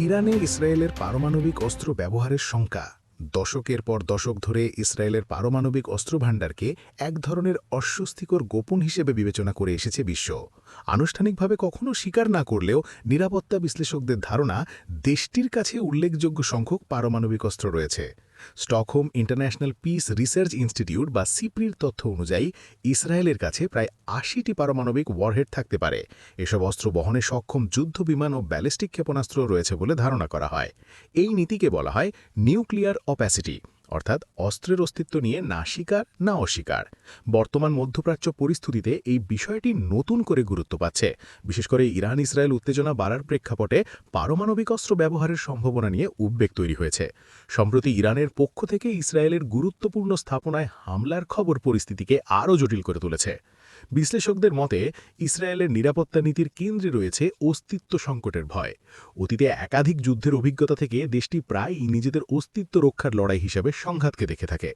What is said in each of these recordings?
ইরানে ইসরায়েলের পারমাণবিক অস্ত্র ব্যবহারের শঙ্কা। দশকের পর দশক ধরে ইসরায়েলের পারমাণবিক অস্ত্রভাণ্ডারকে এক ধরনের অস্বস্তিকর গোপন হিসেবে বিবেচনা করে এসেছে বিশ্ব। আনুষ্ঠানিকভাবে কখনো স্বীকার না করলেও নিরাপত্তা বিশ্লেষকদের ধারণা, দেশটির কাছে উল্লেখযোগ্য সংখ্যক পারমাণবিক অস্ত্র রয়েছে। Stockholm international piece research institute বা সিপ্রির তথ্য অনুযায়ী ইসরায়েলের কাছে প্রায় ৮০টি পারমাণবিক ওয়ারহেড থাকতে পারে। এসব অস্ত্র বহনে সক্ষম যুদ্ধবিমান ও ব্যালিস্টিক ক্ষেপণাস্ত্র রয়েছে বলে ধারণা করা হয়। এই নীতিকে বলা হয় নিউক্লিয়ার অপ্যাসিটি, অর্থাৎ অস্ত্রের অস্তিত্ব নিয়ে না স্বীকার না অস্বীকার। বর্তমান মধ্যপ্রাচ্য পরিস্থিতিতে এই বিষয়টি নতুন করে গুরুত্ব পাচ্ছে, বিশেষ করে ইরান ইসরায়েল উত্তেজনা বাড়ার প্রেক্ষাপটে পারমাণবিক অস্ত্র ব্যবহারের সম্ভাবনা নিয়ে উদ্বেগ তৈরি হয়েছে। সম্প্রতি ইরানের পক্ষ থেকে ইসরায়েলের গুরুত্বপূর্ণ স্থাপনায় হামলার খবর পরিস্থিতিকে আরও জটিল করে তুলেছে। বিশ্লেষকদের মতে, ইসরায়েলের নিরাপত্তা নীতির কেন্দ্রে রয়েছে অস্তিত্ব সংকটের ভয়। অতীতে একাধিক যুদ্ধের অভিজ্ঞতা থেকে দেশটি প্রায়ই নিজেদের অস্তিত্ব রক্ষার লড়াই হিসেবে সংঘাতকে দেখে থাকে।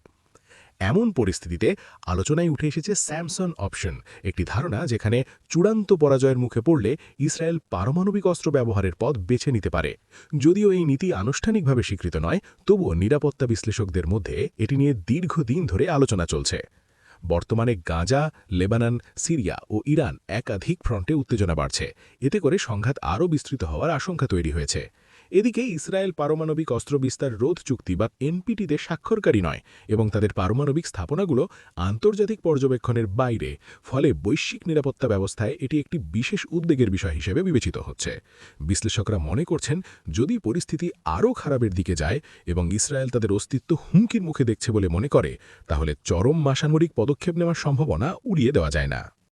এমন পরিস্থিতিতে আলোচনায় উঠে এসেছে স্যামসন অপশন, একটি ধারণা যেখানে চূড়ান্ত পরাজয়ের মুখে পড়লে ইসরায়েল পারমাণবিক অস্ত্র ব্যবহারের পথ বেছে নিতে পারে। যদিও এই নীতি আনুষ্ঠানিকভাবে স্বীকৃত নয়, তবুও নিরাপত্তা বিশ্লেষকদের মধ্যে এটি নিয়ে দীর্ঘদিন ধরে আলোচনা চলছে। বর্তমানে গাজা, লেবানন, সিরিয়া ও ইরান একাধিক ফ্রন্টে উত্তেজনা বাড়ছে। এতে করে সংঘাত আরও বিস্তৃত হওয়ার আশঙ্কা তৈরি হয়েছে। এদিকে ইসরায়েল পারমাণবিক অস্ত্র বিস্তার রোধ চুক্তি বা এনপিটিতে স্বাক্ষরকারী নয় এবং তাদের পারমাণবিক স্থাপনাগুলো আন্তর্জাতিক পর্যবেক্ষণের বাইরে। ফলে বৈশ্বিক নিরাপত্তা ব্যবস্থায় এটি একটি বিশেষ উদ্বেগের বিষয় হিসেবে বিবেচিত হচ্ছে। বিশ্লেষকরা মনে করছেন, যদি পরিস্থিতি আরও খারাপের দিকে যায় এবং ইসরায়েল তাদের অস্তিত্ব হুমকির মুখে দেখছে বলে মনে করে, তাহলে চরম সামরিক পদক্ষেপ নেওয়ার সম্ভাবনা উড়িয়ে দেওয়া যায় না।